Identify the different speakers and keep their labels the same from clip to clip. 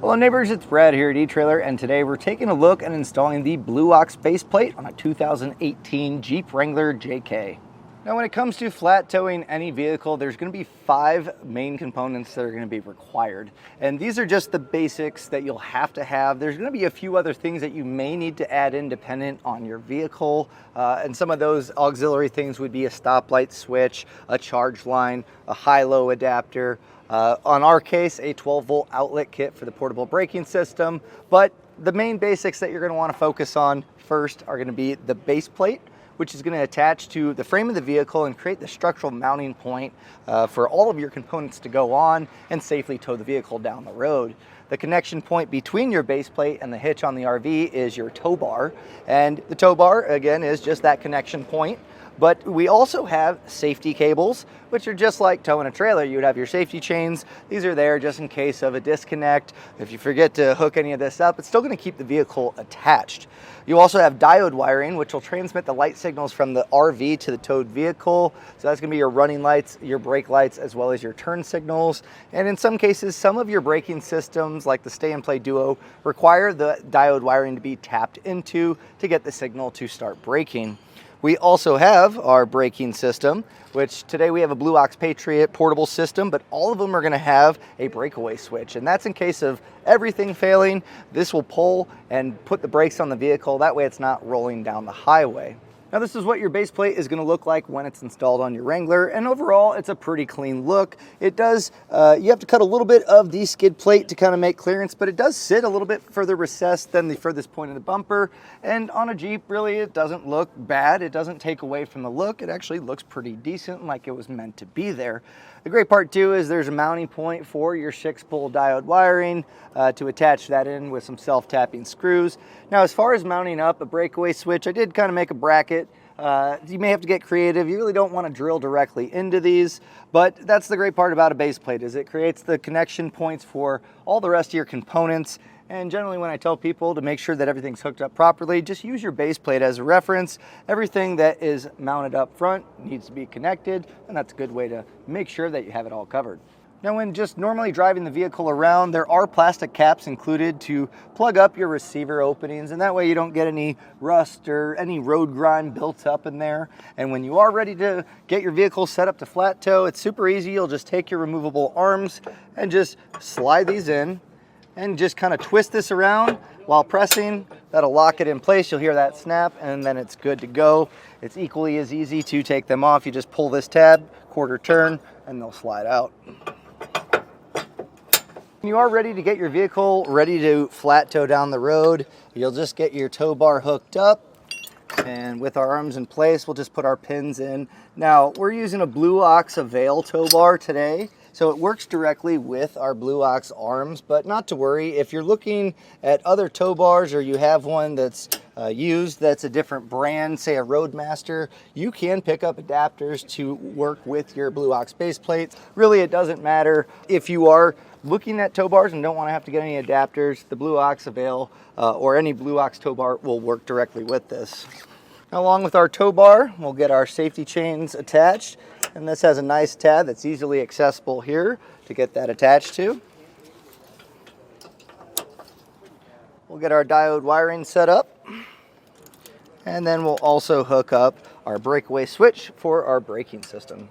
Speaker 1: Hello neighbors, it's Brad here at eTrailer, and today we're taking a look at installing the Blue Ox base plate on a 2018 Jeep Wrangler JK. Now when it comes to flat towing any vehicle, there's going to be 5 main components that are going to be required. And these are just the basics that you'll have to have. There's going to be a few other things that you may need to add in dependent on your vehicle. And some of those auxiliary things would be a stoplight switch, a charge line, a high-low adapter, on our case, a 12-volt outlet kit for the portable braking system. But the main basics that you're going to want to focus on first are going to be the base plate, which is going to attach to the frame of the vehicle and create the structural mounting point for all of your components to go on and safely tow the vehicle down the road. The connection point between your base plate and the hitch on the RV is your tow bar, and the tow bar again is just that connection point. But we also have safety cables, which are just like towing a trailer. You would have your safety chains. These are there just in case of a disconnect. If you forget to hook any of this up, it's still going to keep the vehicle attached. You also have diode wiring, which will transmit the light signals from the RV to the towed vehicle. So that's going to be your running lights, your brake lights, as well as your turn signals. And in some cases, some of your braking systems, like the Stay and Play Duo, require the diode wiring to be tapped into to get the signal to start braking. We also have our braking system, which today we have a Blue Ox Patriot portable system, but all of them are going to have a breakaway switch. And that's in case of everything failing. This will pull and put the brakes on the vehicle. That way it's not rolling down the highway. Now this is what your base plate is going to look like when it's installed on your Wrangler, and overall it's a pretty clean look. It does, you have to cut a little bit of the skid plate to kind of make clearance, but it does sit a little bit further recessed than the furthest point of the bumper, and on a Jeep really it doesn't look bad. It doesn't take away from the look. It actually looks pretty decent, like it was meant to be there. The great part too is there's a mounting point for your 6-pole diode wiring to attach that in with some self-tapping screws. Now as far as mounting up a breakaway switch, I did kind of make a bracket. You may have to get creative. You really don't want to drill directly into these, but that's the great part about a base plate is it creates the connection points for all the rest of your components. And generally when I tell people to make sure that everything's hooked up properly, just use your base plate as a reference. Everything that is mounted up front needs to be connected, and that's a good way to make sure that you have it all covered. Now when just normally driving the vehicle around, there are plastic caps included to plug up your receiver openings, and that way you don't get any rust or any road grime built up in there. And when you are ready to get your vehicle set up to flat tow, it's super easy. You'll just take your removable arms and just slide these in and just kind of twist this around while pressing. That'll lock it in place. You'll hear that snap, and then it's good to go. It's equally as easy to take them off. You just pull this tab, quarter turn, and they'll slide out. When you are ready to get your vehicle ready to flat tow down the road, you'll just get your tow bar hooked up, and with our arms in place, we'll just put our pins in. Now, we're using a Blue Ox Avail tow bar today, so it works directly with our Blue Ox arms, but not to worry. If you're looking at other tow bars or you have one that's used that's a different brand, say a Roadmaster, you can pick up adapters to work with your Blue Ox base plates. Really, it doesn't matter. If you are looking at tow bars and don't want to have to get any adapters, the Blue Ox Avail or any Blue Ox tow bar will work directly with this. Now, along with our tow bar, we'll get our safety chains attached, and this has a nice tab that's easily accessible here to get that attached to. We'll get our diode wiring set up, and then we'll also hook up our breakaway switch for our braking system.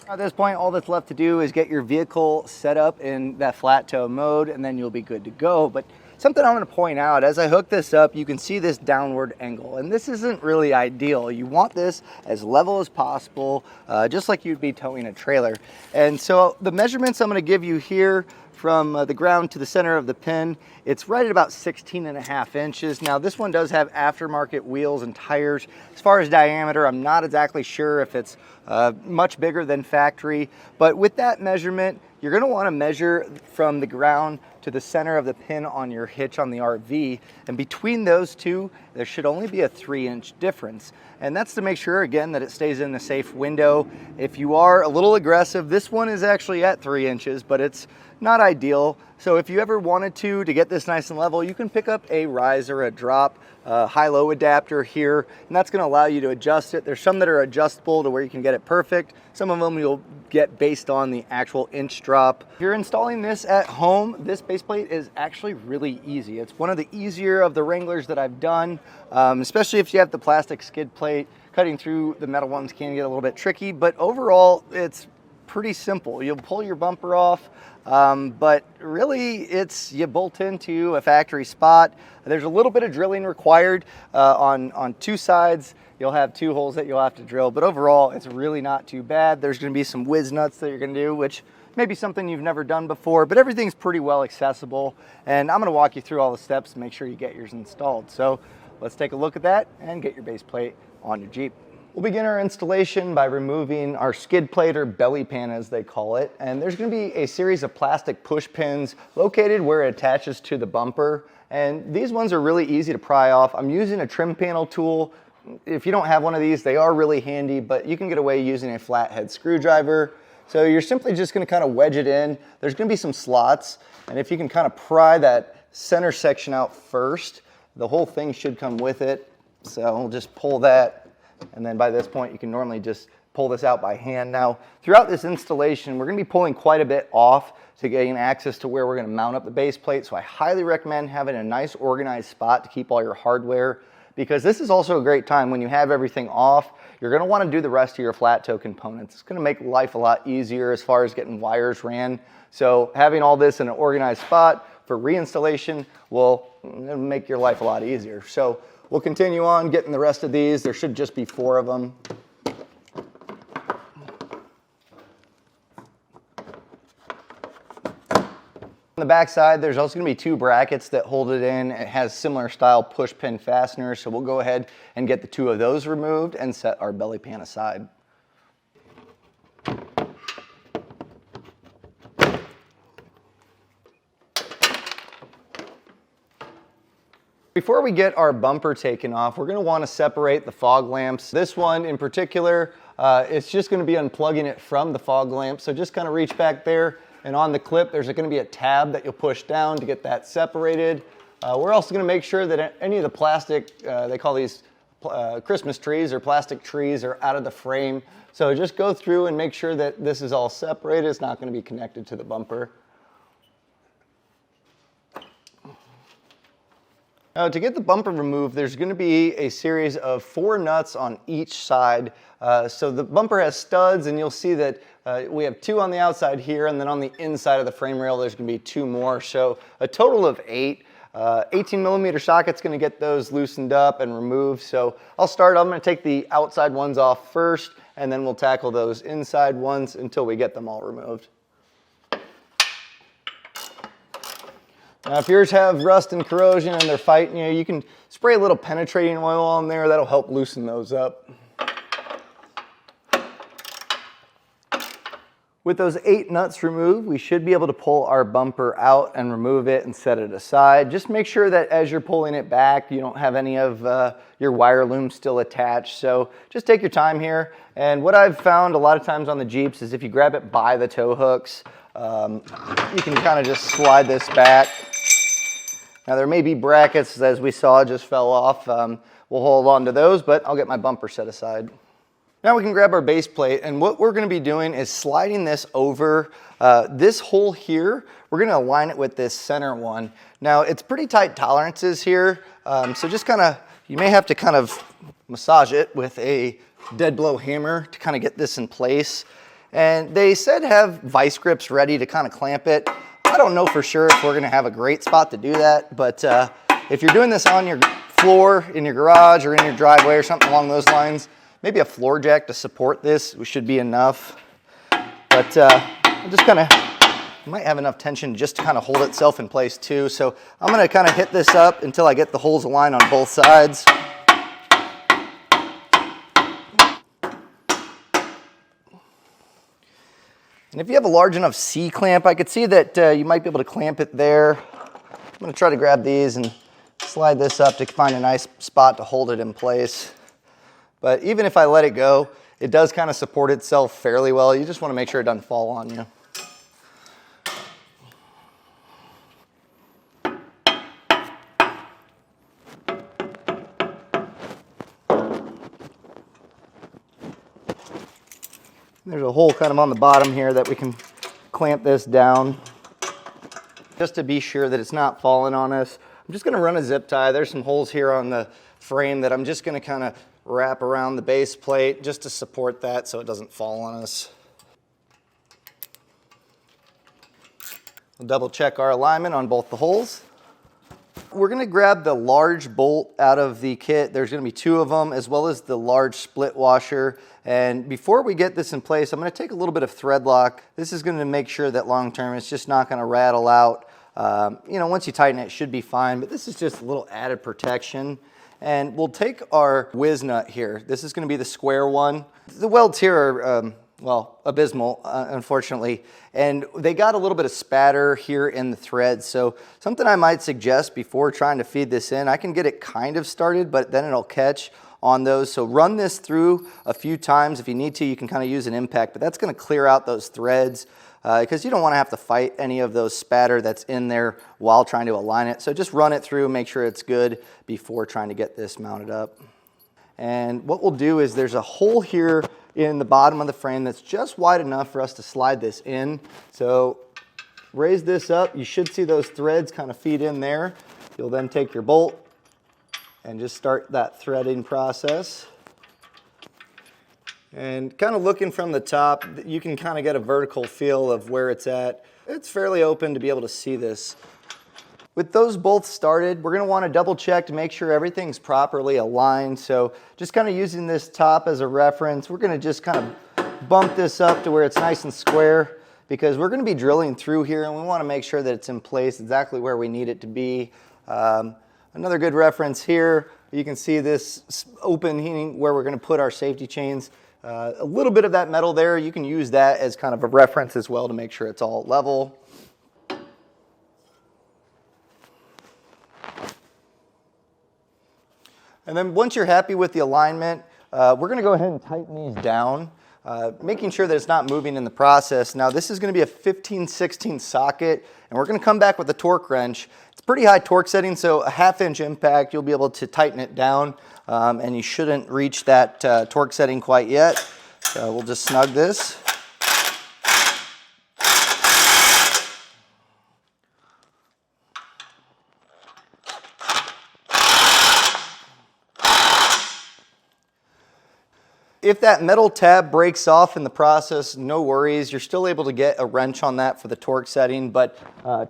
Speaker 1: At this point, all that's left to do is get your vehicle set up in that flat tow mode, and then you'll be good to go. But something I'm going to point out, as I hook this up, you can see this downward angle, and this isn't really ideal. You want this as level as possible, just like you'd be towing a trailer. And so the measurements I'm going to give you here from the ground to the center of the pin, it's right at about 16.5 inches. Now this one does have aftermarket wheels and tires. As far as diameter, I'm not exactly sure if it's much bigger than factory, but with that measurement, you're going to want to measure from the ground to the center of the pin on your hitch on the RV, and between those two there should only be a 3-inch difference, and that's to make sure again that it stays in the safe window. If you are a little aggressive, this one is actually at 3 inches, but it's not ideal. So if you ever wanted to get this nice and level, you can pick up a rise or a drop high-low adapter here, and that's going to allow you to adjust it. There's some that are adjustable to where you can get it perfect. Some of them you'll get based on the actual inch drop. If you're installing this at home, this base plate is actually really easy. It's one of the easier of the Wranglers that I've done, especially if you have the plastic skid plate. Cutting through the metal ones can get a little bit tricky, but overall it's pretty simple. You'll pull your bumper off, but really it's you bolt into a factory spot. There's a little bit of drilling required on two sides. You'll have two holes that you'll have to drill, but overall it's really not too bad. There's going to be some whiz nuts that you're going to do, which may be something you've never done before, but everything's pretty well accessible, and I'm going to walk you through all the steps to make sure you get yours installed. So let's take a look at that and get your base plate on your Jeep. We'll begin our installation by removing our skid plate, or belly pan as they call it, and there's going to be a series of plastic push pins located where it attaches to the bumper, and these ones are really easy to pry off. I'm using a trim panel tool. If you don't have one of these, they are really handy, but you can get away using a flathead screwdriver. So you're simply just going to kind of wedge it in. There's going to be some slots, and if you can kind of pry that center section out first, the whole thing should come with it. So we'll just pull that. And then by this point, you can normally just pull this out by hand. Now, throughout this installation, we're going to be pulling quite a bit off to gain access to where we're going to mount up the base plate. So I highly recommend having a nice organized spot to keep all your hardware, because this is also a great time when you have everything off. You're going to want to do the rest of your flat toe components. It's going to make life a lot easier as far as getting wires ran. So having all this in an organized spot for reinstallation will make your life a lot easier. So we'll continue on getting the rest of these. There should just be 4 of them. On the back side, there's also going to be 2 brackets that hold it in. It has similar style push pin fasteners, so we'll go ahead and get the 2 of those removed and set our belly pan aside. Before we get our bumper taken off, we're going to want to separate the fog lamps. This one in particular, it's just going to be unplugging it from the fog lamp. So just kind of reach back there, and on the clip there's going to be a tab that you'll push down to get that separated. We're also going to make sure that any of the plastic, they call these Christmas trees or plastic trees, are out of the frame. So just go through and make sure that this is all separated. It's not going to be connected to the bumper. Now, to get the bumper removed, there's going to be a series of 4 nuts on each side. So the bumper has studs, and you'll see that we have 2 on the outside here, and then on the inside of the frame rail there's going to be 2 more. So a total of 8. 18mm socket's going to get those loosened up and removed. So I'm going to take the outside ones off first, and then we'll tackle those inside ones until we get them all removed. Now, if yours have rust and corrosion and they're fighting you, you can spray a little penetrating oil on there. That'll help loosen those up. With those 8 nuts removed, we should be able to pull our bumper out and remove it and set it aside. Just make sure that as you're pulling it back, you don't have any of your wire loom still attached. So just take your time here. And what I've found a lot of times on the Jeeps is if you grab it by the tow hooks, you can kind of just slide this back. Now, there may be brackets, as we saw, just fell off. We'll hold on to those, but I'll get my bumper set aside. Now we can grab our base plate, and what we're going to be doing is sliding this over this hole here. We're going to align it with this center one. Now, it's pretty tight tolerances here, so just kind of, you may have to kind of massage it with a dead blow hammer to kind of get this in place. And they said have vice grips ready to kind of clamp it. I don't know for sure if we're going to have a great spot to do that, but if you're doing this on your floor, in your garage, or in your driveway or something along those lines, maybe a floor jack to support this should be enough. But I'm just kind of, might have enough tension just to kind of hold itself in place too. So I'm going to kind of hit this up until I get the holes aligned on both sides. And if you have a large enough C-clamp, I could see that you might be able to clamp it there. I'm going to try to grab these and slide this up to find a nice spot to hold it in place. But even if I let it go, it does kind of support itself fairly well. You just want to make sure it doesn't fall on you. There's a hole kind of on the bottom here that we can clamp this down just to be sure that it's not falling on us. I'm just gonna run a zip tie. There's some holes here on the frame that I'm just gonna kind of wrap around the base plate just to support that so it doesn't fall on us. We'll double check our alignment on both the holes. We're gonna grab the large bolt out of the kit. There's gonna be 2 of them, as well as the large split washer. And before we get this in place, I'm gonna take a little bit of thread lock. This is gonna make sure that long term it's just not gonna rattle out. You know, once you tighten it, it should be fine, but this is just a little added protection. And we'll take our whiz nut here. This is gonna be the square one. The welds here are, well, abysmal, unfortunately. And they got a little bit of spatter here in the thread. So something I might suggest before trying to feed this in, I can get it kind of started, but then it'll catch on those. So run this through a few times. If you need to, you can kind of use an impact, but that's gonna clear out those threads because you don't wanna have to fight any of those spatter that's in there while trying to align it. So just run it through, make sure it's good before trying to get this mounted up. And what we'll do is there's a hole here in the bottom of the frame that's just wide enough for us to slide this in. So raise this up. You should see those threads kind of feed in there. You'll then take your bolt and just start that threading process. And kind of looking from the top, you can kind of get a vertical feel of where it's at. It's fairly open to be able to see this. With those both started, we're gonna wanna double check to make sure everything's properly aligned. So just kind of using this top as a reference, we're gonna just kind of bump this up to where it's nice and square because we're gonna be drilling through here and we wanna make sure that it's in place exactly where we need it to be. Another good reference here, you can see this opening where we're gonna put our safety chains. A little bit of that metal there, you can use that as kind of a reference as well to make sure it's all level. And then once you're happy with the alignment, we're gonna go ahead and tighten these down, making sure that it's not moving in the process. Now this is gonna be a 15/16 socket, and we're gonna come back with a torque wrench. It's pretty high torque setting, so a 1/2 inch impact, you'll be able to tighten it down, and you shouldn't reach that torque setting quite yet. So we'll just snug this. If that metal tab breaks off in the process, no worries. You're still able to get a wrench on that for the torque setting, but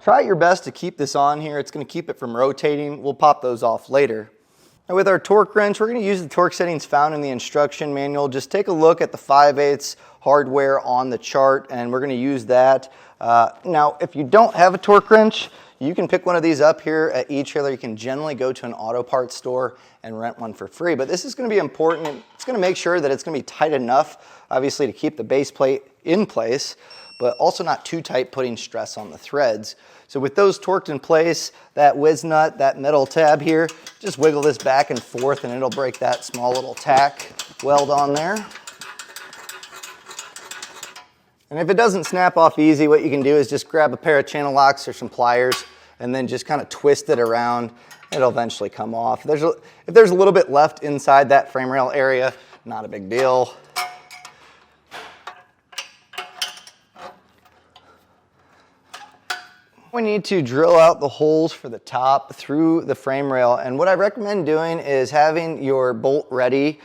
Speaker 1: try your best to keep this on here. It's gonna keep it from rotating. We'll pop those off later. Now with our torque wrench, we're gonna use the torque settings found in the instruction manual. Just take a look at the 5/8 hardware on the chart, and we're gonna use that. Now, if you don't have a torque wrench, you can pick one of these up here at eTrailer. You can generally go to an auto parts store and rent one for free, but this is gonna be important. It's gonna make sure that it's gonna be tight enough, obviously, to keep the base plate in place, but also not too tight, putting stress on the threads. So with those torqued in place, that whiz nut, that metal tab here, just wiggle this back and forth and it'll break that small little tack weld on there. And if it doesn't snap off easy, what you can do is just grab a pair of channel locks or some pliers and then just kind of twist it around. It'll eventually come off. If there's a little bit left inside that frame rail area, not a big deal. We need to drill out the holes for the top through the frame rail, and what I recommend doing is having your bolt ready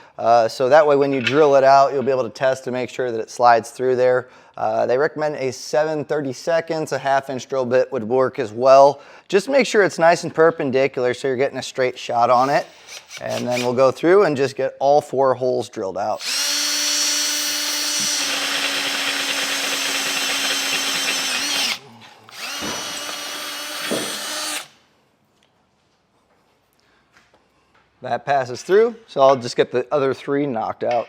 Speaker 1: so that way when you drill it out, you'll be able to test to make sure that it slides through there. They recommend a 7/32, a 1/2 inch drill bit would work as well. Just make sure it's nice and perpendicular so you're getting a straight shot on it, and then we'll go through and just get all 4 holes drilled out. That passes through, so I'll just get the other 3 knocked out.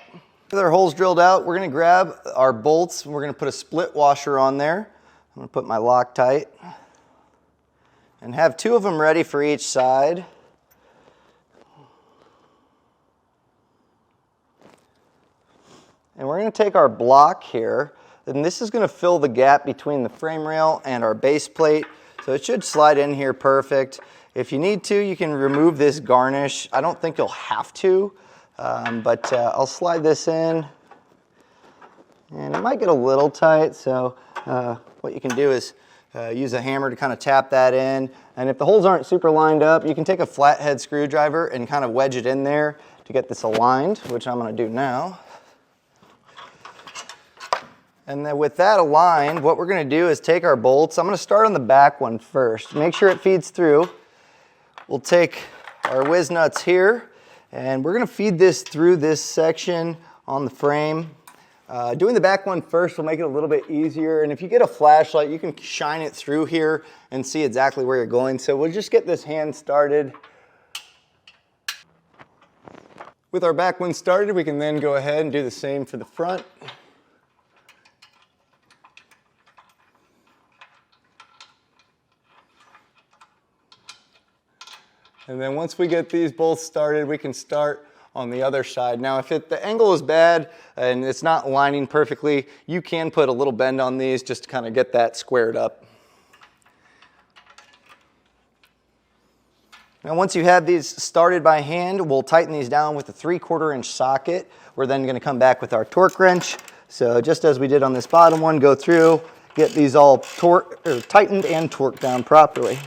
Speaker 1: With our holes drilled out, we're gonna grab our bolts and we're gonna put a split washer on there. I'm gonna put my Loctite and have 2 of them ready for each side. And we're gonna take our block here, and this is gonna fill the gap between the frame rail and our base plate, so it should slide in here perfect. If you need to, you can remove this garnish. I don't think you'll have to, but I'll slide this in And it might get a little tight, so what you can do is use a hammer to kind of tap that in. And if the holes aren't super lined up, you can take a flathead screwdriver and kind of wedge it in there to get this aligned, which I'm going to do now. And then with that aligned, what we're going to do is take our bolts. I'm going to start on the back one first. Make sure it feeds through. We'll take our whiz nuts here, and we're going to feed this through this section on the frame. Doing the back one first will make it a little bit easier, and if you get a flashlight, you can shine it through here and see exactly where you're going. So we'll just get this hand started. With our back one started, we can then go ahead and do the same for the front. And then once we get these both started, we can start on the other side. Now, if the angle is bad and it's not lining perfectly, you can put a little bend on these just to kind of get that squared up. Now, once you have these started by hand, we'll tighten these down with a 3/4 inch socket. We're then going to come back with our torque wrench. So just as we did on this bottom one, go through, get these all tightened and torqued down properly.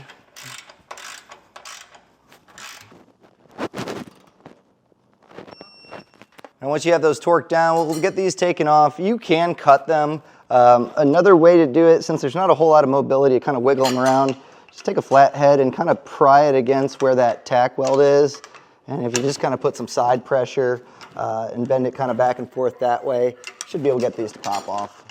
Speaker 1: And once you have those torqued down, we'll get these taken off. You can cut them. Another way to do it, since there's not a whole lot of mobility to kind of wiggle them around, just take a flathead and kind of pry it against where that tack weld is. And if you just kind of put some side pressure and bend it kind of back and forth that way, you should be able to get these to pop off.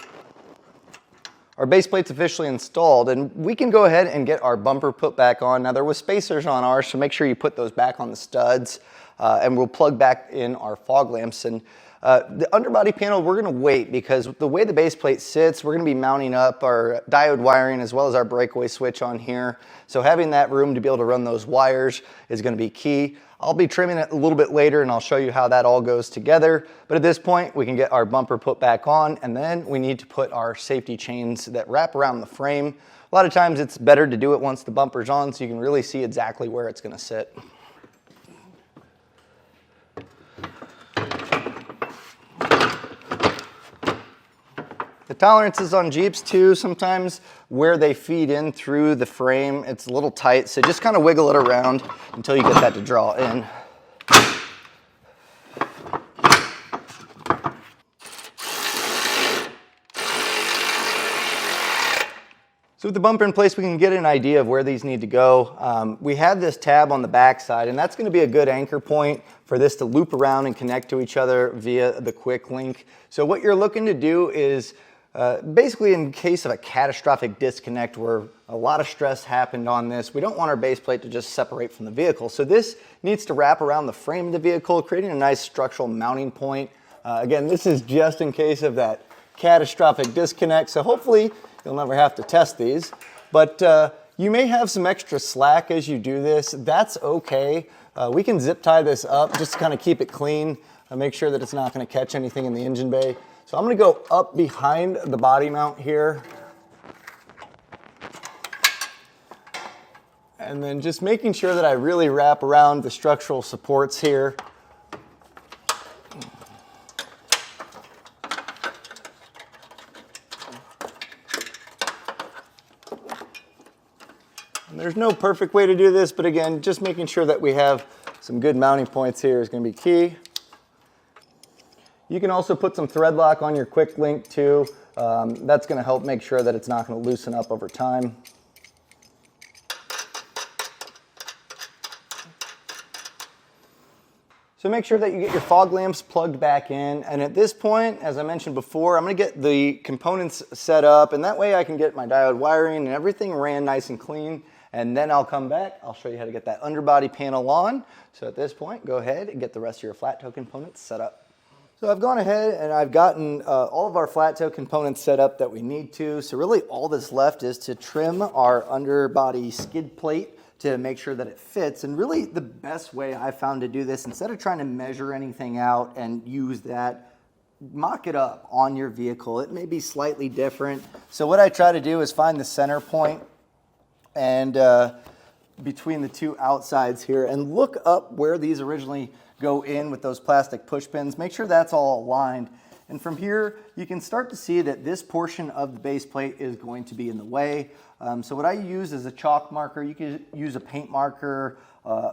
Speaker 1: Our base plate's officially installed, and we can go ahead and get our bumper put back on. Now, there was spacers on ours, so make sure you put those back on the studs. And we'll plug back in our fog lamps. And the underbody panel, we're going to wait, because the way the base plate sits, we're going to be mounting up our diode wiring as well as our breakaway switch on here. So having that room to be able to run those wires is going to be key. I'll be trimming it a little bit later, and I'll show you how that all goes together. But at this point, we can get our bumper put back on, and then we need to put our safety chains that wrap around the frame. A lot of times it's better to do it once the bumper's on, so you can really see exactly where it's going to sit. The tolerances on Jeeps too, sometimes where they feed in through the frame, it's a little tight, so just kind of wiggle it around until you get that to draw in. So with the bumper in place, we can get an idea of where these need to go. We have this tab on the back side, and that's going to be a good anchor point for this to loop around and connect to each other via the quick link. So what you're looking to do is basically, in case of a catastrophic disconnect where a lot of stress happened on this, we don't want our base plate to just separate from the vehicle. So this needs to wrap around the frame of the vehicle, creating a nice structural mounting point. Again, this is just in case of that catastrophic disconnect, so hopefully you'll never have to test these. But you may have some extra slack as you do this. That's okay. We can zip tie this up just to kind of keep it clean and make sure that it's not going to catch anything in the engine bay. So I'm going to go up behind the body mount here. And then just making sure that I really wrap around the structural supports here. And there's no perfect way to do this, but again, just making sure that we have some good mounting points here is going to be key. You can also put some thread lock on your quick link too. That's going to help make sure that it's not going to loosen up over time. So make sure that you get your fog lamps plugged back in. And at this point, as I mentioned before, I'm going to get the components set up, and that way I can get my diode wiring and everything ran nice and clean. And then I'll come back, I'll show you how to get that underbody panel on. So at this point, go ahead and get the rest of your flat toe components set up. So I've gone ahead and I've gotten all of our flat toe components set up that we need to. So really all that's left is to trim our underbody skid plate to make sure that it fits. And really the best way I found to do this, instead of trying to measure anything out and use that, mock it up on your vehicle. It may be slightly different. So what I try to do is find the center point and between the two outsides here and look up where these originally go in with those plastic push pins. Make sure that's all aligned. And from here, you can start to see that this portion of the base plate is going to be in the way. So what I use is a chalk marker. You can use a paint marker,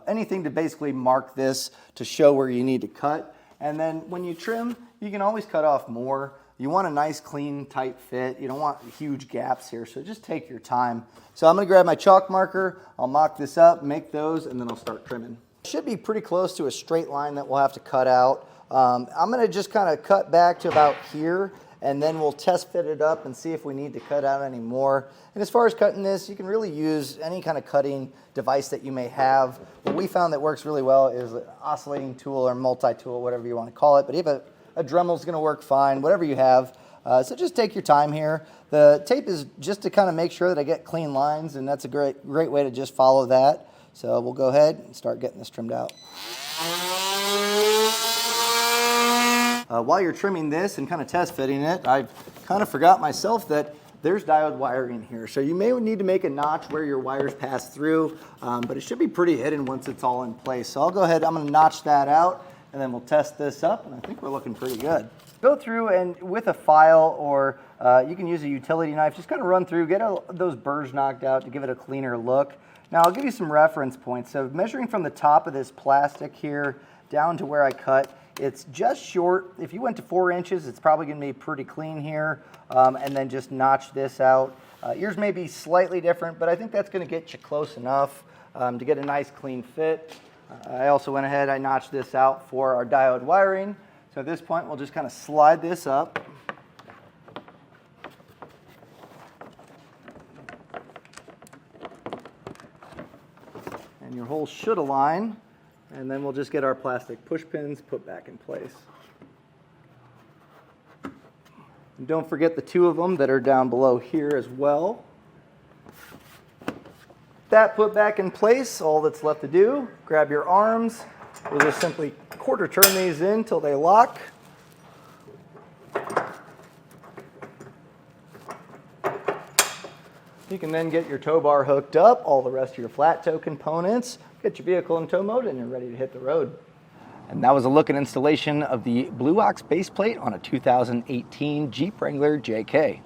Speaker 1: anything to basically mark this to show where you need to cut. And then when you trim, you can always cut off more. You want a nice, clean, tight fit. You don't want huge gaps here, so just take your time. So I'm gonna grab my chalk marker, I'll mock this up, make those, and then I'll start trimming. It should be pretty close to a straight line that we'll have to cut out. I'm gonna just kind of cut back to about here, and then we'll test fit it up and see if we need to cut out any more. And as far as cutting this, you can really use any kind of cutting device that you may have. What we found that works really well is an oscillating tool or multi-tool, whatever you want to call it. But even a Dremel is going to work fine, whatever you have. So just take your time here. The tape is just to kind of make sure that I get clean lines, and that's a great way to just follow that. So we'll go ahead and start getting this trimmed out. While you're trimming this and kind of test fitting it, I kind of forgot myself that there's diode wiring here. So you may need to make a notch where your wires pass through, but it should be pretty hidden once it's all in place. So I'll go ahead, I'm gonna notch that out, and then we'll test this up, and I think we're looking pretty good. Go through and with a file, or you can use a utility knife, just kind of run through, get those burrs knocked out to give it a cleaner look. Now I'll give you some reference points. So measuring from the top of this plastic here down to where I cut, it's just short. If you went to 4 inches, it's probably going to be pretty clean here, and then just notch this out. Yours may be slightly different, but I think that's going to get you close enough to get a nice clean fit. I also went ahead, I notched this out for our diode wiring. So at this point, we'll just kind of slide this up. And your holes should align. And then we'll just get our plastic push pins put back in place. And don't forget the 2 of them that are down below here as well. That put back in place, all that's left to do, grab your arms. We'll just simply quarter turn these in until they lock. You can then get your tow bar hooked up, all the rest of your flat tow components, get your vehicle in tow mode, and you're ready to hit the road. And that was a look at installation of the Blue Ox base plate on a 2018 Jeep Wrangler JK.